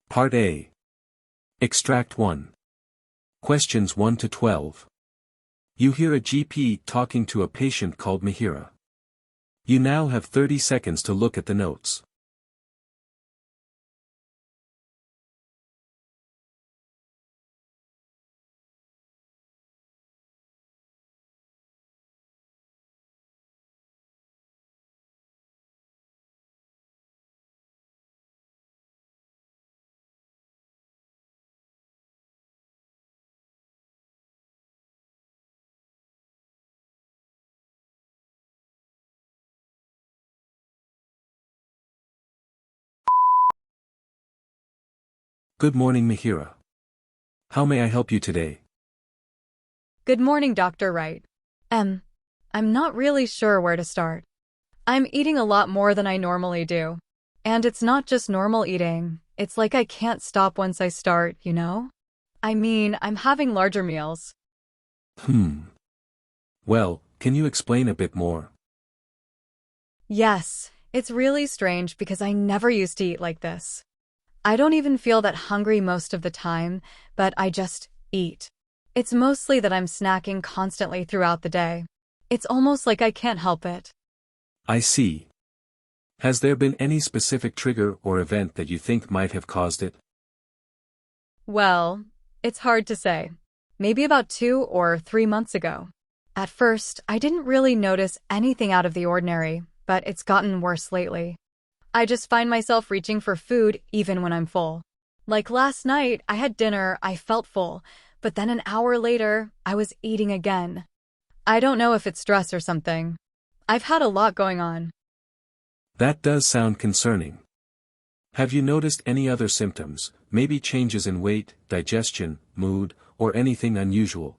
Part A. Extract 1. Questions 1 to 12. You hear a GP talking to a patient called Mihiraa. You now have 30 seconds to look at the notes. Good morning, Mihiraa. How may I help you today? Good morning, Dr. Wright. I'm not really sure where to start. I'm eating a lot more than I normally do. And it's not just normal eating, it's like I can't stop once I start, you know? I mean, I'm having larger meals. Well, can you explain a bit more? Yes, it's really strange because I never used to eat like this. I don't even feel that hungry most of the time, but I just eat. It's mostly that I'm snacking constantly throughout the day. It's almost like I can't help it. I see. Has there been any specific trigger or event that you think might have caused it? Well, it's hard to say. Maybe about 2 or 3 months ago. At first, I didn't really notice anything out of the ordinary, but it's gotten worse lately. I just find myself reaching for food even when I'm full. Like last night, I had dinner, I felt full, but then an hour later, I was eating again. I don't know if it's stress or something. I've had a lot going on. That does sound concerning. Have you noticed any other symptoms, maybe changes in weight, digestion, mood, or anything unusual?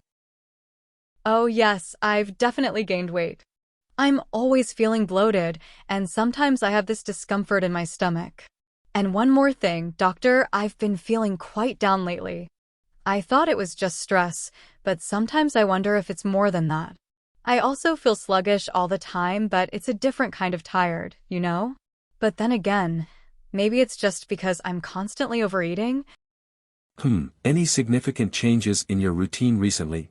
Oh yes, I've definitely gained weight. I'm always feeling bloated, and sometimes I have this discomfort in my stomach. And one more thing, doctor, I've been feeling quite down lately. I thought it was just stress, but sometimes I wonder if it's more than that. I also feel sluggish all the time, but it's a different kind of tired, you know? But then again, maybe it's just because I'm constantly overeating. Any significant changes in your routine recently?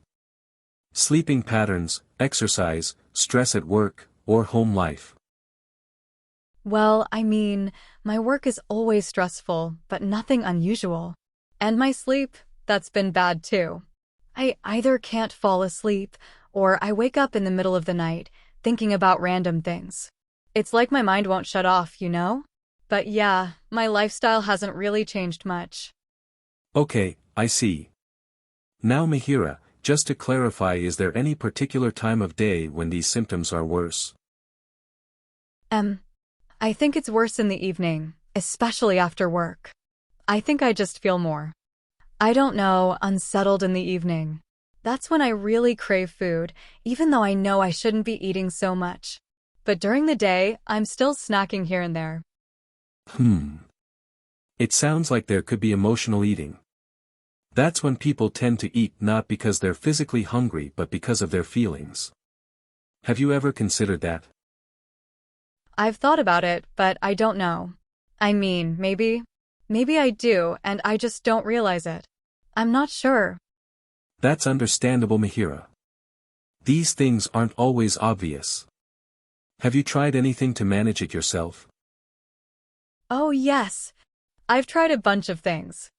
Sleeping patterns, exercise, stress at work, or home life? Well, I mean, my work is always stressful, but nothing unusual. And my sleep, that's been bad too. I either can't fall asleep, or I wake up in the middle of the night, thinking about random things. It's like my mind won't shut off, you know? But yeah, my lifestyle hasn't really changed much. Okay, I see. Now Mihiraa, just to clarify, is there any particular time of day when these symptoms are worse? I think it's worse in the evening, especially after work. I think I just feel more, I don't know, unsettled in the evening. That's when I really crave food, even though I know I shouldn't be eating so much. But during the day, I'm still snacking here and there. It sounds like there could be emotional eating. That's when people tend to eat not because they're physically hungry but because of their feelings. Have you ever considered that? I've thought about it, but I don't know. I mean, maybe I do, and I just don't realize it. I'm not sure. That's understandable, Mihiraa. These things aren't always obvious. Have you tried anything to manage it yourself? Oh yes. I've tried a bunch of things.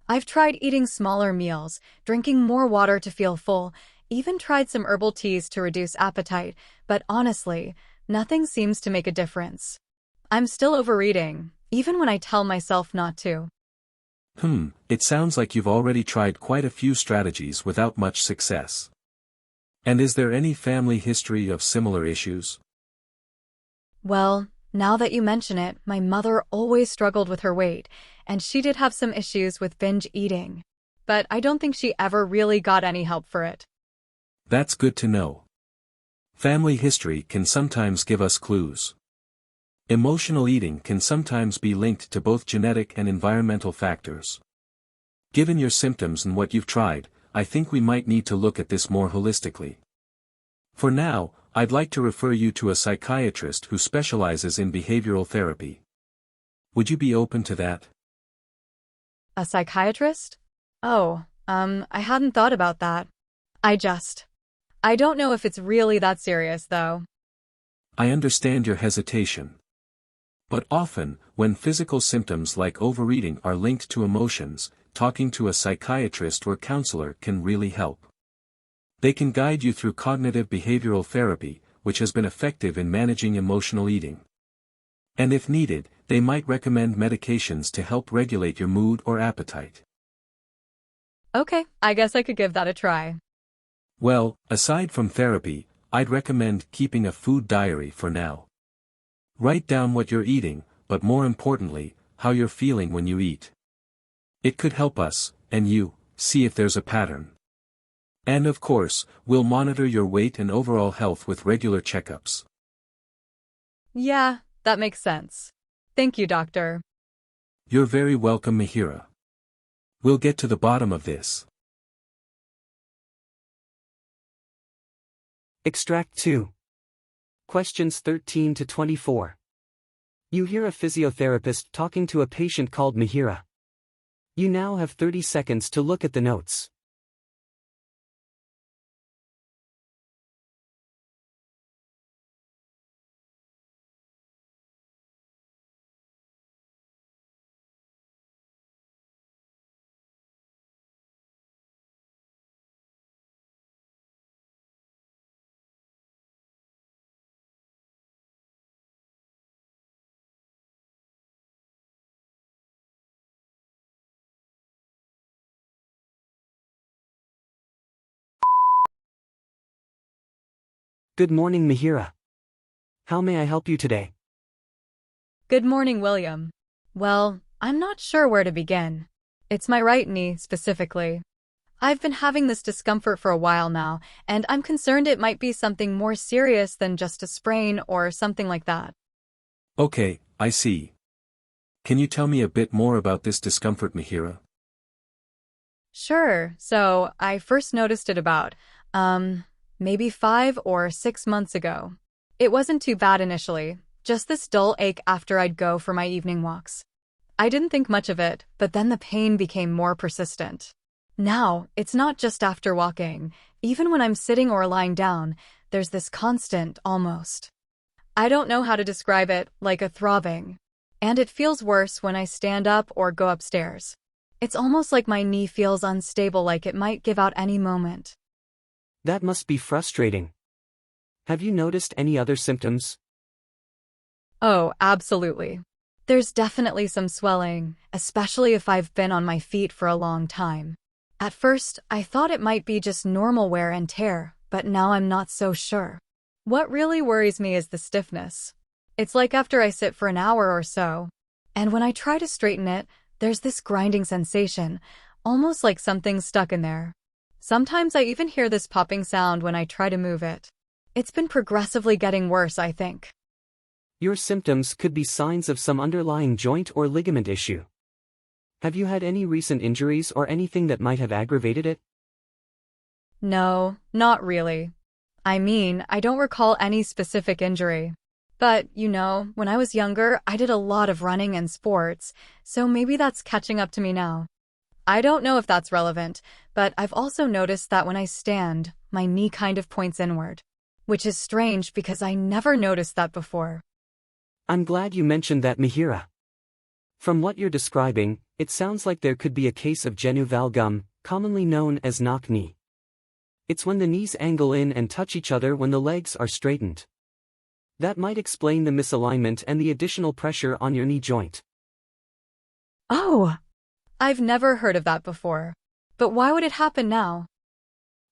I've tried eating smaller meals, drinking more water to feel full, even tried some herbal teas to reduce appetite, but honestly, nothing seems to make a difference. I'm still overeating, even when I tell myself not to. It sounds like you've already tried quite a few strategies without much success. And is there any family history of similar issues? Well, now that you mention it, my mother always struggled with her weight, and she did have some issues with binge eating. But I don't think she ever really got any help for it. That's good to know. Family history can sometimes give us clues. Emotional eating can sometimes be linked to both genetic and environmental factors. Given your symptoms and what you've tried, I think we might need to look at this more holistically. For now, I'd like to refer you to a psychiatrist who specializes in behavioral therapy. Would you be open to that? A psychiatrist? Oh, I hadn't thought about that. I just. I don't know if it's really that serious, though. I understand your hesitation. But often, when physical symptoms like overeating are linked to emotions, talking to a psychiatrist or counselor can really help. They can guide you through cognitive behavioral therapy, which has been effective in managing emotional eating. And if needed, they might recommend medications to help regulate your mood or appetite. Okay, I guess I could give that a try. Well, aside from therapy, I'd recommend keeping a food diary for now. Write down what you're eating, but more importantly, how you're feeling when you eat. It could help us, and you, see if there's a pattern. And of course, we'll monitor your weight and overall health with regular checkups. Yeah, that makes sense. Thank you, doctor. You're very welcome, Mihiraa. We'll get to the bottom of this. Extract 2. Questions 13 to 24. You hear a physiotherapist talking to a patient called Mihiraa. You now have 30 seconds to look at the notes. Good morning, Mihiraa. How may I help you today? Good morning, William. Well, I'm not sure where to begin. It's my right knee, specifically. I've been having this discomfort for a while now, and I'm concerned it might be something more serious than just a sprain or something like that. Okay, I see. Can you tell me a bit more about this discomfort, Mihiraa? Sure, so I first noticed it about, maybe 5 or 6 months ago. It wasn't too bad initially, just this dull ache after I'd go for my evening walks. I didn't think much of it, but then the pain became more persistent. Now, it's not just after walking. Even when I'm sitting or lying down, there's this constant, almost. I don't know how to describe it, like a throbbing. And it feels worse when I stand up or go upstairs. It's almost like my knee feels unstable, like it might give out any moment. That must be frustrating. Have you noticed any other symptoms? Oh, absolutely. There's definitely some swelling, especially if I've been on my feet for a long time. At first, I thought it might be just normal wear and tear, but now I'm not so sure. What really worries me is the stiffness. It's like after I sit for an hour or so, and when I try to straighten it, there's this grinding sensation, almost like something's stuck in there. Sometimes I even hear this popping sound when I try to move it. It's been progressively getting worse, I think. Your symptoms could be signs of some underlying joint or ligament issue. Have you had any recent injuries or anything that might have aggravated it? No, not really. I mean, I don't recall any specific injury. But, when I was younger, I did a lot of running and sports, so maybe that's catching up to me now. I don't know if that's relevant, but I've also noticed that when I stand, my knee kind of points inward. Which is strange because I never noticed that before. I'm glad you mentioned that, Mihiraa. From what you're describing, it sounds like there could be a case of genu valgum, commonly known as knock knee. It's when the knees angle in and touch each other when the legs are straightened. That might explain the misalignment and the additional pressure on your knee joint. Oh! I've never heard of that before. But why would it happen now?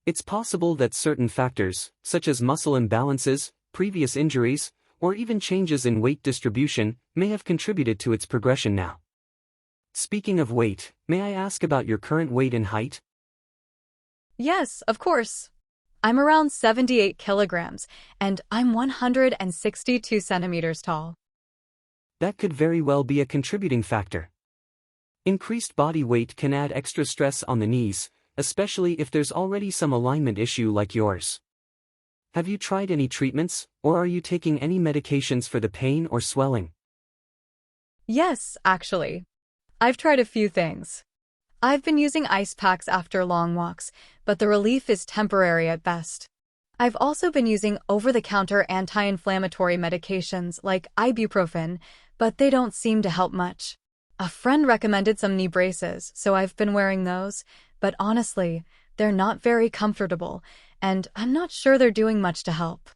It's possible that certain factors, such as muscle imbalances, previous injuries, or even changes in weight distribution, may have contributed to its progression now. Speaking of weight, may I ask about your current weight and height? Yes, of course. I'm around 78 kilograms, and I'm 162 centimeters tall. That could very well be a contributing factor. Increased body weight can add extra stress on the knees, especially if there's already some alignment issue like yours. Have you tried any treatments, or are you taking any medications for the pain or swelling? Yes, actually. I've tried a few things. I've been using ice packs after long walks, but the relief is temporary at best. I've also been using over-the-counter anti-inflammatory medications like ibuprofen, but they don't seem to help much. A friend recommended some knee braces, so I've been wearing those, but honestly, they're not very comfortable, and I'm not sure they're doing much to help.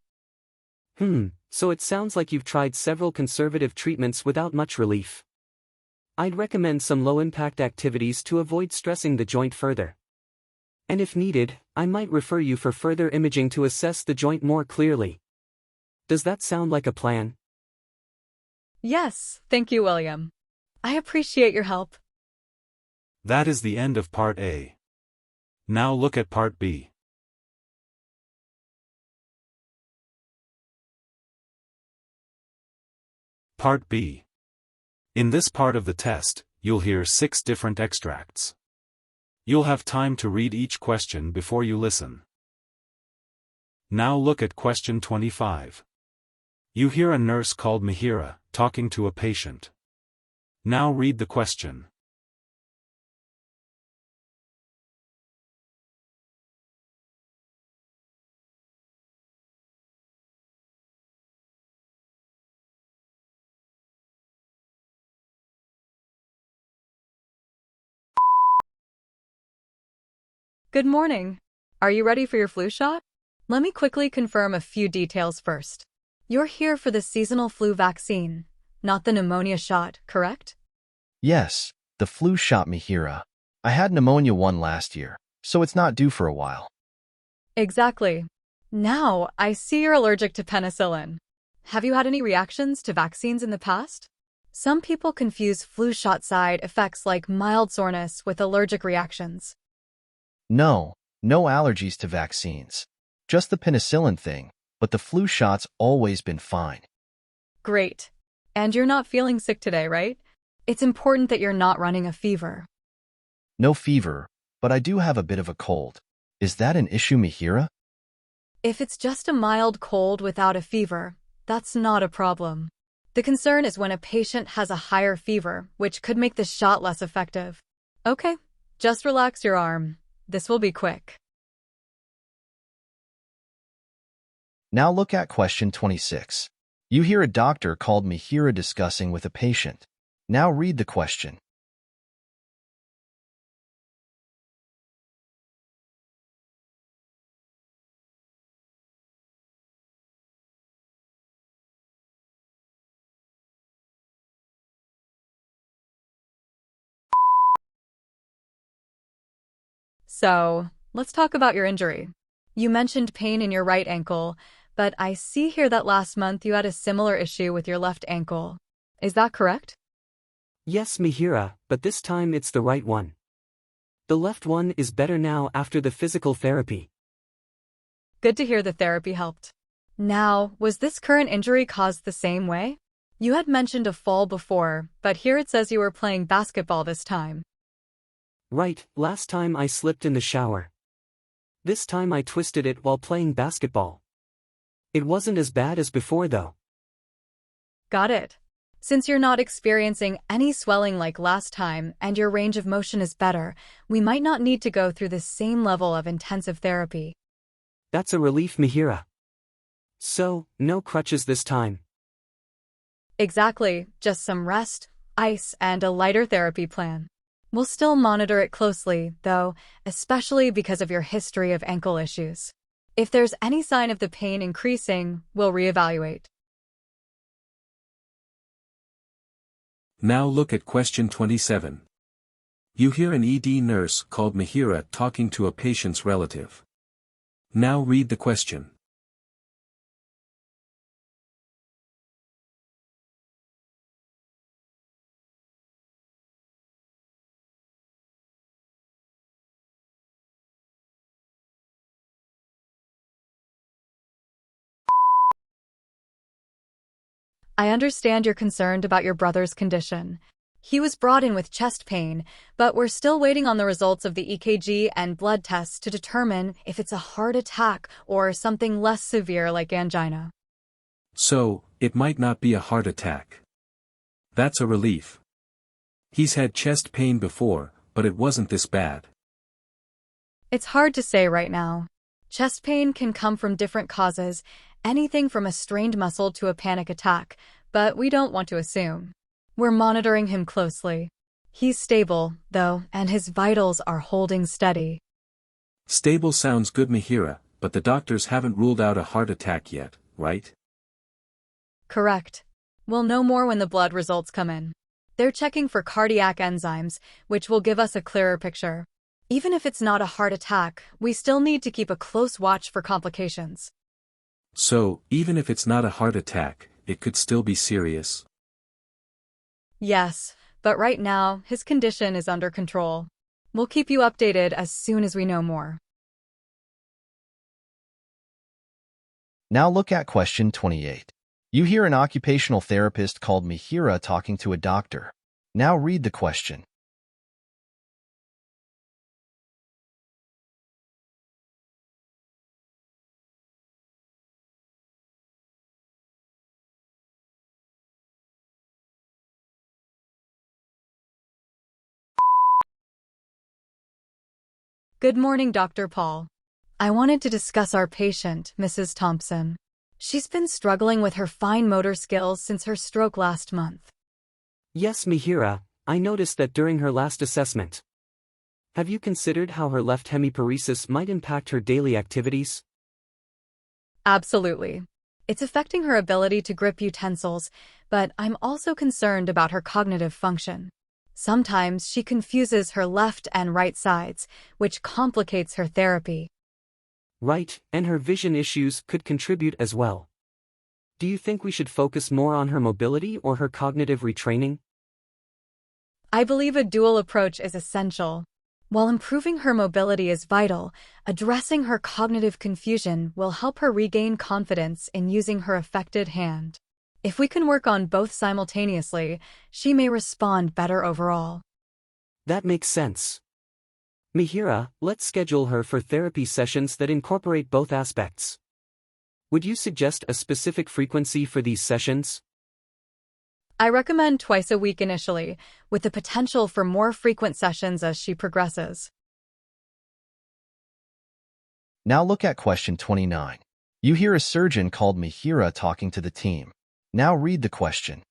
So it sounds like you've tried several conservative treatments without much relief. I'd recommend some low-impact activities to avoid stressing the joint further. And if needed, I might refer you for further imaging to assess the joint more clearly. Does that sound like a plan? Yes, thank you, William. I appreciate your help. That is the end of Part A. Now look at Part B. Part B. In this part of the test, you'll hear 6 different extracts. You'll have time to read each question before you listen. Now look at question 25. You hear a nurse called Mihiraa talking to a patient. Now read the question. Good morning. Are you ready for your flu shot? Let me quickly confirm a few details first. You're here for the seasonal flu vaccine, not the pneumonia shot, correct? Yes, the flu shot, Mihiraa. I had pneumonia 1 last year, so it's not due for a while. Exactly. Now, I see you're allergic to penicillin. Have you had any reactions to vaccines in the past? Some people confuse flu shot side effects like mild soreness with allergic reactions. No allergies to vaccines. Just the penicillin thing, but the flu shot's always been fine. Great. And you're not feeling sick today, right? It's important that you're not running a fever. No fever, but I do have a bit of a cold. Is that an issue, Mihiraa? If it's just a mild cold without a fever, that's not a problem. The concern is when a patient has a higher fever, which could make the shot less effective. Okay, just relax your arm. This will be quick. Now look at question 26. You hear a doctor called Mihiraa discussing with a patient. Now read the question. So, let's talk about your injury. You mentioned pain in your right ankle, but I see here that last month you had a similar issue with your left ankle. Is that correct? Yes, Mihiraa, but this time it's the right one. The left one is better now after the physical therapy. Good to hear the therapy helped. Now, was this current injury caused the same way? You had mentioned a fall before, but here it says you were playing basketball this time. Right, last time I slipped in the shower. This time I twisted it while playing basketball. It wasn't as bad as before though. Got it. Since you're not experiencing any swelling like last time and your range of motion is better, we might not need to go through the same level of intensive therapy. That's a relief, Mihiraa. So, no crutches this time. Exactly, just some rest, ice, and a lighter therapy plan. We'll still monitor it closely, though, especially because of your history of ankle issues. If there's any sign of the pain increasing, we'll reevaluate. Now look at question 27. You hear an ED nurse called Mihiraa talking to a patient's relative. Now read the question. I understand you're concerned about your brother's condition. He was brought in with chest pain, but we're still waiting on the results of the EKG and blood tests to determine if it's a heart attack or something less severe like angina. So, it might not be a heart attack. That's a relief. He's had chest pain before, but it wasn't this bad. It's hard to say right now. Chest pain can come from different causes, anything from a strained muscle to a panic attack, but we don't want to assume. We're monitoring him closely. He's stable, though, and his vitals are holding steady. Stable sounds good, Mihiraa, but the doctors haven't ruled out a heart attack yet, right? Correct. We'll know more when the blood results come in. They're checking for cardiac enzymes, which will give us a clearer picture. Even if it's not a heart attack, we still need to keep a close watch for complications. So, even if it's not a heart attack, it could still be serious. Yes, but right now, his condition is under control. We'll keep you updated as soon as we know more. Now look at question 28. You hear an occupational therapist called Mihiraa talking to a doctor. Now read the question. Good morning, Dr. Paul. I wanted to discuss our patient, Mrs. Thompson. She's been struggling with her fine motor skills since her stroke last month. Yes, Mihiraa, I noticed that during her last assessment. Have you considered how her left hemiparesis might impact her daily activities? Absolutely. It's affecting her ability to grip utensils, but I'm also concerned about her cognitive function. Sometimes she confuses her left and right sides, which complicates her therapy. Right, and her vision issues could contribute as well. Do you think we should focus more on her mobility or her cognitive retraining? I believe a dual approach is essential. While improving her mobility is vital, addressing her cognitive confusion will help her regain confidence in using her affected hand. If we can work on both simultaneously, she may respond better overall. That makes sense. Mihiraa, let's schedule her for therapy sessions that incorporate both aspects. Would you suggest a specific frequency for these sessions? I recommend twice a week initially, with the potential for more frequent sessions as she progresses. Now look at question 29. You hear a surgeon called Mihiraa talking to the team. Now read the question.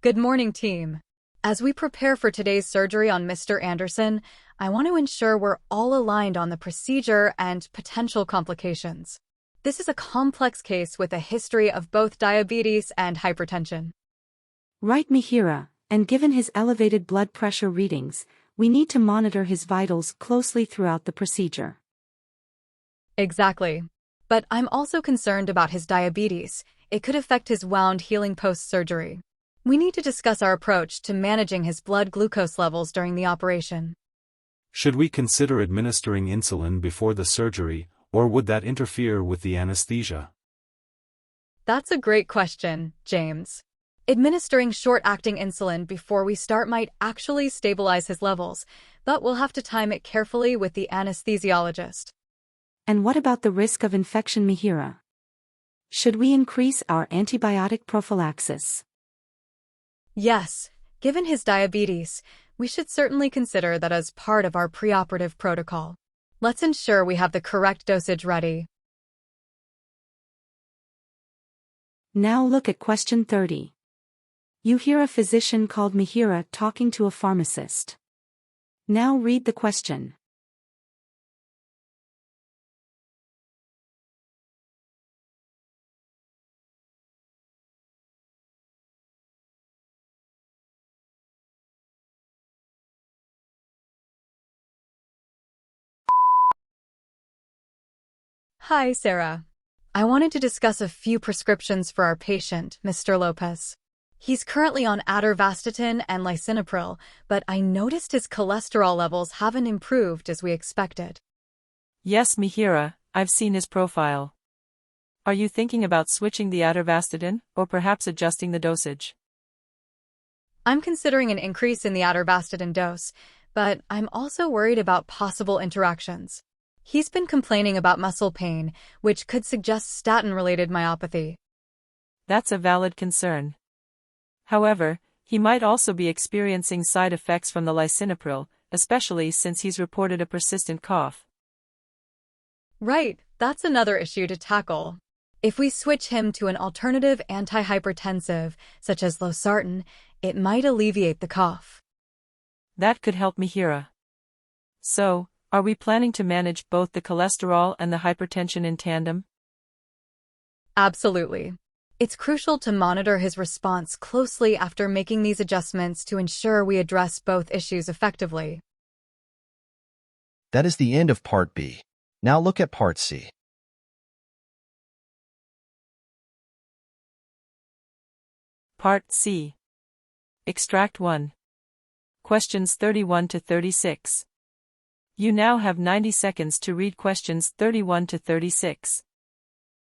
Good morning, team. As we prepare for today's surgery on Mr. Anderson, I want to ensure we're all aligned on the procedure and potential complications. This is a complex case with a history of both diabetes and hypertension. Right, Mihiraa, and given his elevated blood pressure readings, we need to monitor his vitals closely throughout the procedure. Exactly. But I'm also concerned about his diabetes. It could affect his wound healing post-surgery. We need to discuss our approach to managing his blood glucose levels during the operation. Should we consider administering insulin before the surgery, or would that interfere with the anesthesia? That's a great question, James. Administering short-acting insulin before we start might actually stabilize his levels, but we'll have to time it carefully with the anesthesiologist. And what about the risk of infection, Mihiraa? Should we increase our antibiotic prophylaxis? Yes, given his diabetes, we should certainly consider that as part of our preoperative protocol. Let's ensure we have the correct dosage ready. Now look at question 30. You hear a physician called Mihiraa talking to a pharmacist. Now read the question. Hi, Sarah. I wanted to discuss a few prescriptions for our patient, Mr. Lopez. He's currently on atorvastatin and lisinopril, but I noticed his cholesterol levels haven't improved as we expected. Yes, Mihiraa, I've seen his profile. Are you thinking about switching the atorvastatin, or perhaps adjusting the dosage? I'm considering an increase in the atorvastatin dose, but I'm also worried about possible interactions. He's been complaining about muscle pain, which could suggest statin-related myopathy. That's a valid concern. However, he might also be experiencing side effects from the lisinopril, especially since he's reported a persistent cough. Right, that's another issue to tackle. If we switch him to an alternative antihypertensive, such as losartan, it might alleviate the cough. That could help Mihiraa. So, are we planning to manage both the cholesterol and the hypertension in tandem? Absolutely. It's crucial to monitor his response closely after making these adjustments to ensure we address both issues effectively. That is the end of Part B. Now look at Part C. Part C. Extract 1. Questions 31 to 36. You now have 90 seconds to read questions 31 to 36.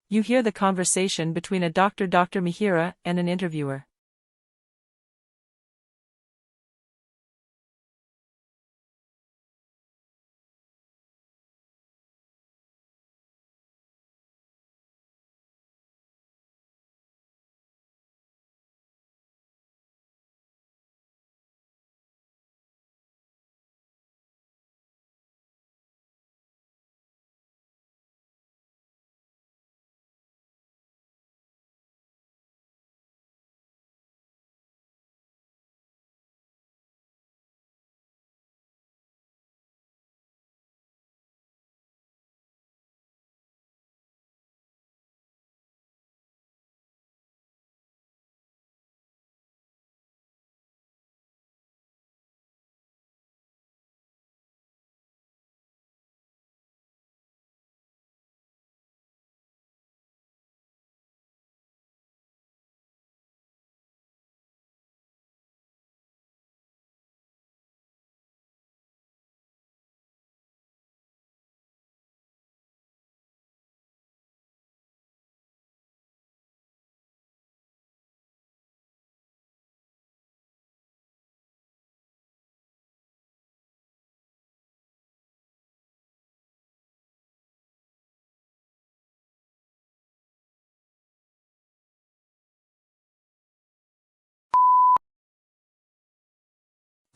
You hear the conversation between a Dr. Mihiraa, and an interviewer.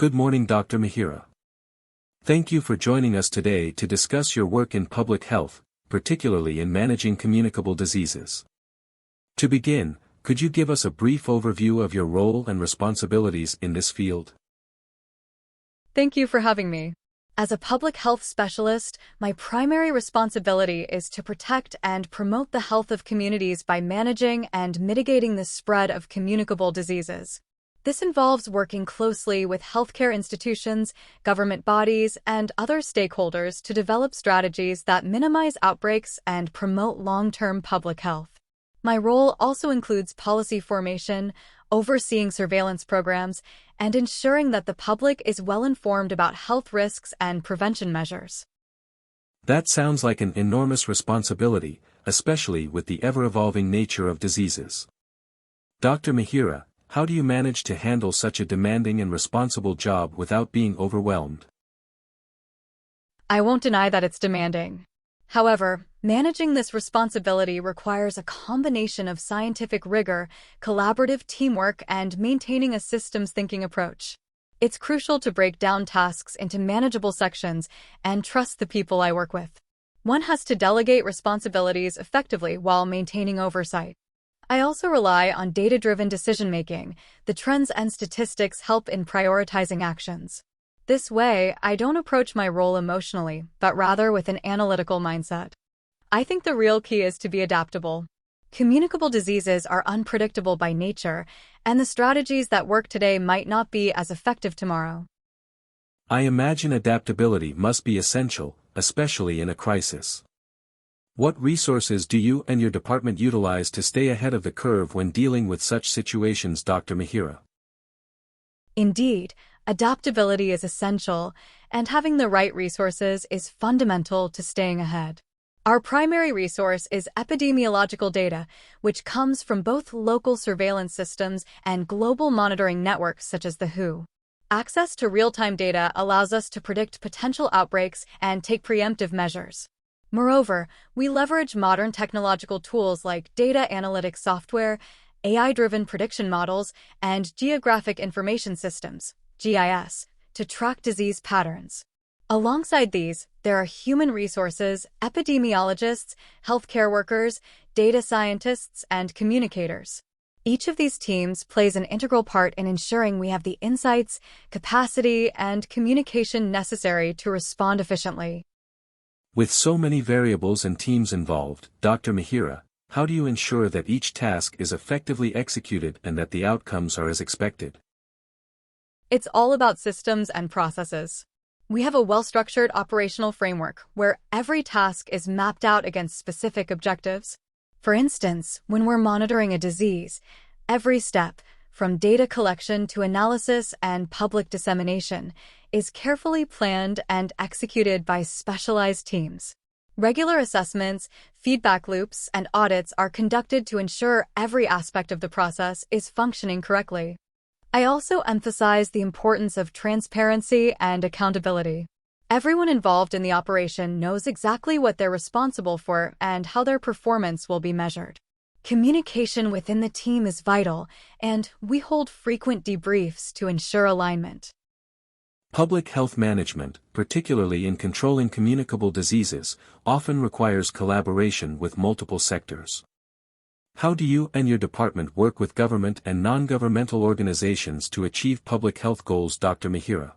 Good morning, Dr. Mihiraa. Thank you for joining us today to discuss your work in public health, particularly in managing communicable diseases. To begin, could you give us a brief overview of your role and responsibilities in this field? Thank you for having me. As a public health specialist, my primary responsibility is to protect and promote the health of communities by managing and mitigating the spread of communicable diseases. This involves working closely with healthcare institutions, government bodies, and other stakeholders to develop strategies that minimize outbreaks and promote long-term public health. My role also includes policy formation, overseeing surveillance programs, and ensuring that the public is well informed about health risks and prevention measures. That sounds like an enormous responsibility, especially with the ever-evolving nature of diseases. Dr. Mihiraa, how do you manage to handle such a demanding and responsible job without being overwhelmed? I won't deny that it's demanding. However, managing this responsibility requires a combination of scientific rigor, collaborative teamwork, and maintaining a systems thinking approach. It's crucial to break down tasks into manageable sections and trust the people I work with. One has to delegate responsibilities effectively while maintaining oversight. I also rely on data-driven decision-making. The trends and statistics help in prioritizing actions. This way, I don't approach my role emotionally, but rather with an analytical mindset. I think the real key is to be adaptable. Communicable diseases are unpredictable by nature, and the strategies that work today might not be as effective tomorrow. I imagine adaptability must be essential, especially in a crisis. What resources do you and your department utilize to stay ahead of the curve when dealing with such situations, Dr. Mihiraa? Indeed, adaptability is essential, and having the right resources is fundamental to staying ahead. Our primary resource is epidemiological data, which comes from both local surveillance systems and global monitoring networks such as the WHO. Access to real-time data allows us to predict potential outbreaks and take preemptive measures. Moreover, we leverage modern technological tools like data analytics software, AI-driven prediction models, and geographic information systems, GIS, to track disease patterns. Alongside these, there are human resources, epidemiologists, healthcare workers, data scientists, and communicators. Each of these teams plays an integral part in ensuring we have the insights, capacity, and communication necessary to respond efficiently. With so many variables and teams involved, Dr. Mihiraa, how do you ensure that each task is effectively executed and that the outcomes are as expected? It's all about systems and processes. We have a well-structured operational framework where every task is mapped out against specific objectives. For instance, when we're monitoring a disease, every step, from data collection to analysis and public dissemination, is carefully planned and executed by specialized teams. Regular assessments, feedback loops, and audits are conducted to ensure every aspect of the process is functioning correctly. I also emphasize the importance of transparency and accountability. Everyone involved in the operation knows exactly what they're responsible for and how their performance will be measured. Communication within the team is vital, and we hold frequent debriefs to ensure alignment. Public health management, particularly in controlling communicable diseases, often requires collaboration with multiple sectors. How do you and your department work with government and non-governmental organizations to achieve public health goals, Dr. Mihiraa?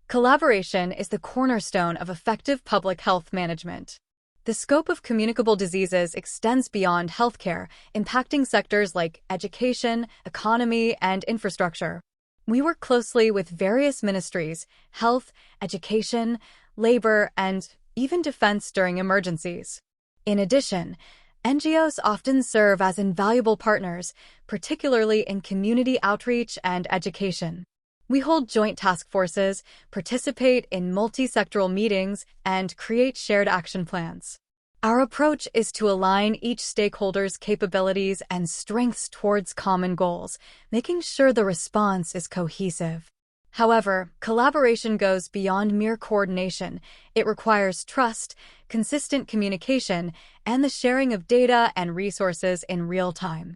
Collaboration is the cornerstone of effective public health management. The scope of communicable diseases extends beyond healthcare, impacting sectors like education, economy, and infrastructure. We work closely with various ministries, health, education, labor, and even defense during emergencies. In addition, NGOs often serve as invaluable partners, particularly in community outreach and education. We hold joint task forces, participate in multi-sectoral meetings, and create shared action plans. Our approach is to align each stakeholder's capabilities and strengths towards common goals, making sure the response is cohesive. However, collaboration goes beyond mere coordination. It requires trust, consistent communication, and the sharing of data and resources in real time.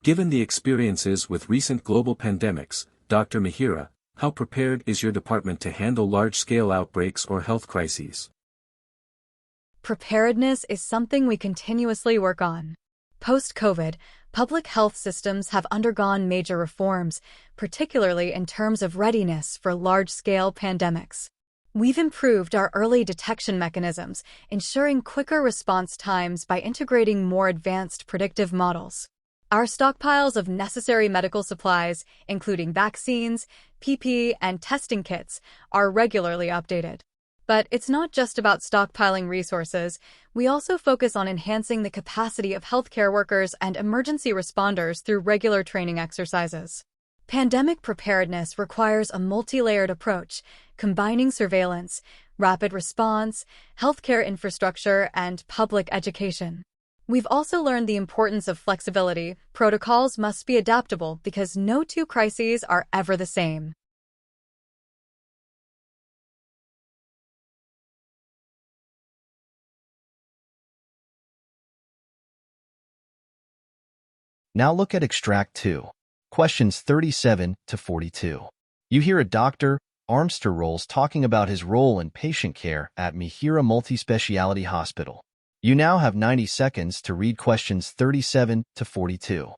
Given the experiences with recent global pandemics, Dr. Mihiraa, how prepared is your department to handle large-scale outbreaks or health crises? Preparedness is something we continuously work on. Post-COVID, public health systems have undergone major reforms, particularly in terms of readiness for large-scale pandemics. We've improved our early detection mechanisms, ensuring quicker response times by integrating more advanced predictive models. Our stockpiles of necessary medical supplies, including vaccines, PPE, and testing kits, are regularly updated. But it's not just about stockpiling resources. We also focus on enhancing the capacity of healthcare workers and emergency responders through regular training exercises. Pandemic preparedness requires a multi-layered approach, combining surveillance, rapid response, healthcare infrastructure, and public education. We've also learned the importance of flexibility. Protocols must be adaptable because no two crises are ever the same. Now look at Extract 2. Questions 37 to 42. You hear a Dr. Armster Rolls talking about his role in patient care at Mihiraa Multispeciality Hospital. You now have 90 seconds to read questions 37 to 42.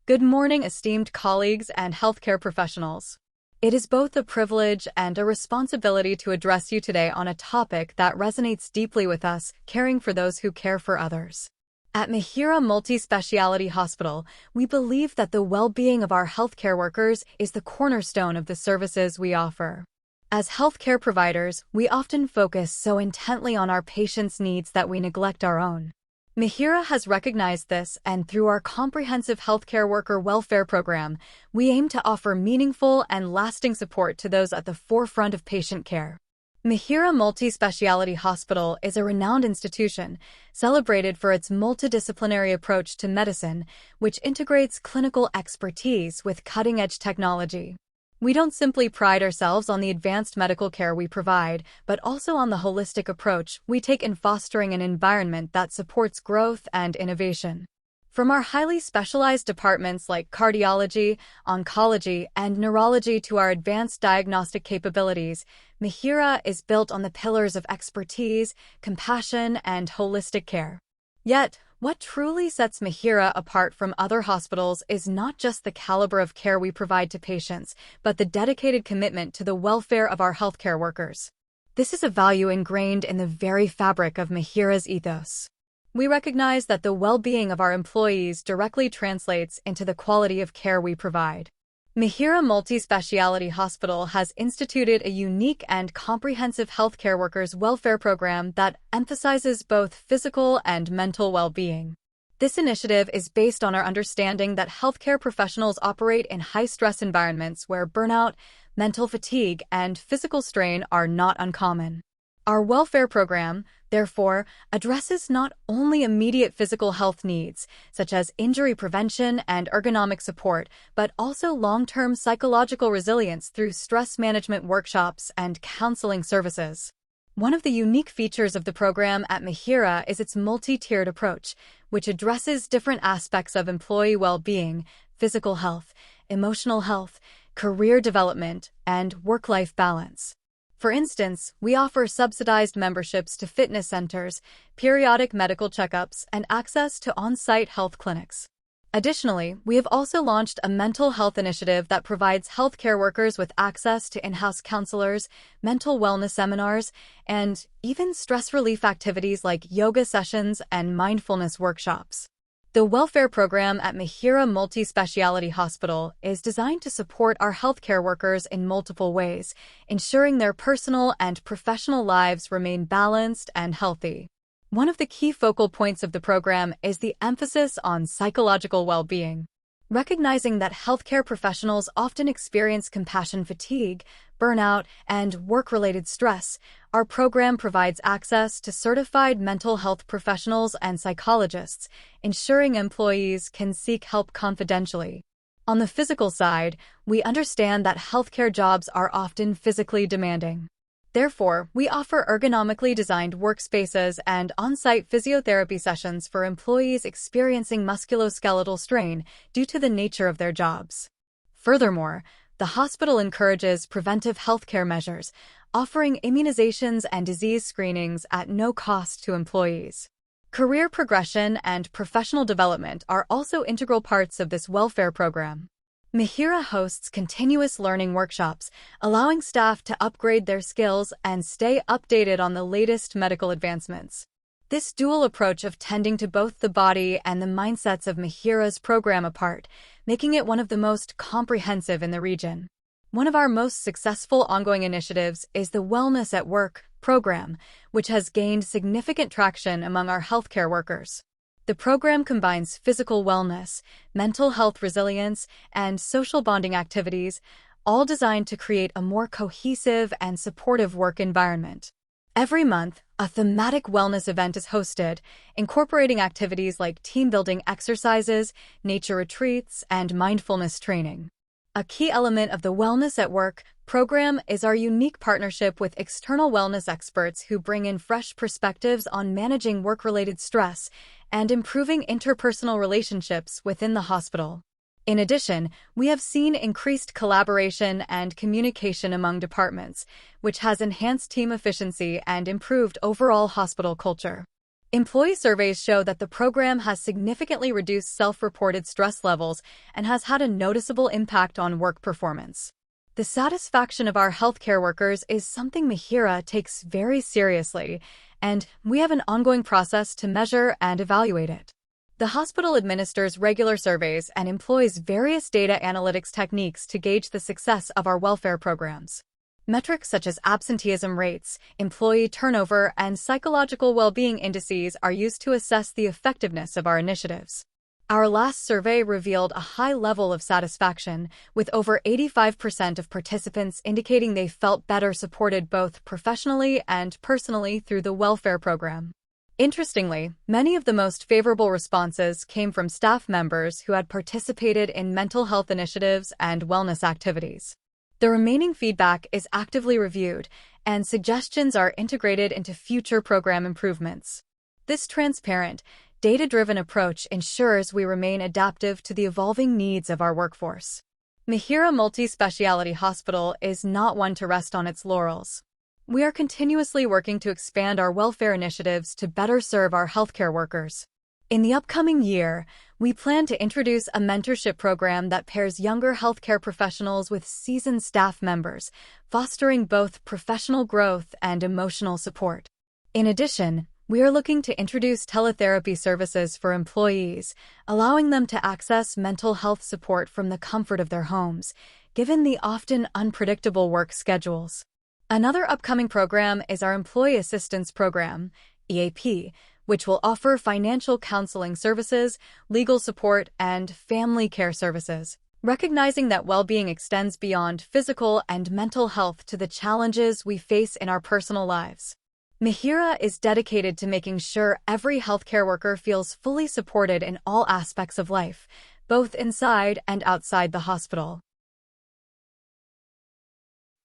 Good morning, esteemed colleagues and healthcare professionals. It is both a privilege and a responsibility to address you today on a topic that resonates deeply with us, caring for those who care for others. At Mihiraa Multi-Speciality Hospital, we believe that the well-being of our healthcare workers is the cornerstone of the services we offer. As healthcare providers, we often focus so intently on our patients' needs that we neglect our own. Mihiraa has recognized this, and through our comprehensive healthcare worker welfare program, we aim to offer meaningful and lasting support to those at the forefront of patient care. Mihiraa Multi-Speciality Hospital is a renowned institution, celebrated for its multidisciplinary approach to medicine, which integrates clinical expertise with cutting-edge technology. We don't simply pride ourselves on the advanced medical care we provide, but also on the holistic approach we take in fostering an environment that supports growth and innovation. From our highly specialized departments like cardiology, oncology, and neurology to our advanced diagnostic capabilities, Mihiraa is built on the pillars of expertise, compassion, and holistic care. Yet, what truly sets Mihiraa apart from other hospitals is not just the caliber of care we provide to patients, but the dedicated commitment to the welfare of our healthcare workers. This is a value ingrained in the very fabric of Mihiraa's ethos. We recognize that the well-being of our employees directly translates into the quality of care we provide. Mihiraa Multi-Speciality Hospital has instituted a unique and comprehensive healthcare workers' welfare program that emphasizes both physical and mental well-being. This initiative is based on our understanding that healthcare professionals operate in high-stress environments where burnout, mental fatigue, and physical strain are not uncommon. Our welfare program, therefore, addresses not only immediate physical health needs, such as injury prevention and ergonomic support, but also long-term psychological resilience through stress management workshops and counseling services. One of the unique features of the program at Mihiraa is its multi-tiered approach, which addresses different aspects of employee well-being, physical health, emotional health, career development, and work-life balance. For instance, we offer subsidized memberships to fitness centers, periodic medical checkups, and access to on-site health clinics. Additionally, we have also launched a mental health initiative that provides healthcare workers with access to in-house counselors, mental wellness seminars, and even stress relief activities like yoga sessions and mindfulness workshops. The welfare program at Mihiraa Multi-Speciality Hospital is designed to support our healthcare workers in multiple ways, ensuring their personal and professional lives remain balanced and healthy. One of the key focal points of the program is the emphasis on psychological well-being. Recognizing that healthcare professionals often experience compassion fatigue, burnout, and work-related stress, our program provides access to certified mental health professionals and psychologists, ensuring employees can seek help confidentially. On the physical side, we understand that healthcare jobs are often physically demanding. Therefore, we offer ergonomically designed workspaces and on-site physiotherapy sessions for employees experiencing musculoskeletal strain due to the nature of their jobs. Furthermore, the hospital encourages preventive healthcare measures, offering immunizations and disease screenings at no cost to employees. Career progression and professional development are also integral parts of this welfare program. Mihiraa hosts continuous learning workshops, allowing staff to upgrade their skills and stay updated on the latest medical advancements. This dual approach of tending to both the body and the mindsets of Mihiraa's program apart, making it one of the most comprehensive in the region. One of our most successful ongoing initiatives is the Wellness at Work program, which has gained significant traction among our healthcare workers. The program combines physical wellness, mental health resilience, and social bonding activities, all designed to create a more cohesive and supportive work environment. Every month, a thematic wellness event is hosted, incorporating activities like team-building exercises, nature retreats, and mindfulness training. A key element of the Wellness at Work program is our unique partnership with external wellness experts who bring in fresh perspectives on managing work-related stress and improving interpersonal relationships within the hospital. In addition, we have seen increased collaboration and communication among departments, which has enhanced team efficiency and improved overall hospital culture. Employee surveys show that the program has significantly reduced self-reported stress levels and has had a noticeable impact on work performance. The satisfaction of our healthcare workers is something Mihiraa takes very seriously, and we have an ongoing process to measure and evaluate it. The hospital administers regular surveys and employs various data analytics techniques to gauge the success of our welfare programs. Metrics such as absenteeism rates, employee turnover, and psychological well-being indices are used to assess the effectiveness of our initiatives. Our last survey revealed a high level of satisfaction, with over 85% of participants indicating they felt better supported both professionally and personally through the welfare program. Interestingly, many of the most favorable responses came from staff members who had participated in mental health initiatives and wellness activities. The remaining feedback is actively reviewed, and suggestions are integrated into future program improvements. This transparent, data-driven approach ensures we remain adaptive to the evolving needs of our workforce. Mihiraa Multi-Speciality Hospital is not one to rest on its laurels. We are continuously working to expand our welfare initiatives to better serve our healthcare workers. In the upcoming year, we plan to introduce a mentorship program that pairs younger healthcare professionals with seasoned staff members, fostering both professional growth and emotional support. In addition, we are looking to introduce teletherapy services for employees, allowing them to access mental health support from the comfort of their homes, given the often unpredictable work schedules. Another upcoming program is our Employee Assistance Program, EAP, which will offer financial counseling services, legal support, and family care services. Recognizing that well-being extends beyond physical and mental health to the challenges we face in our personal lives. Mihiraa is dedicated to making sure every healthcare worker feels fully supported in all aspects of life, both inside and outside the hospital.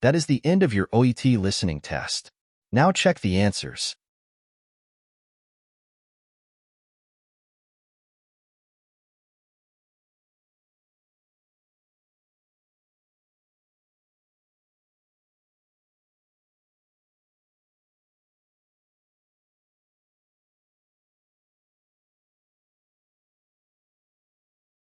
That is the end of your OET listening test. Now check the answers.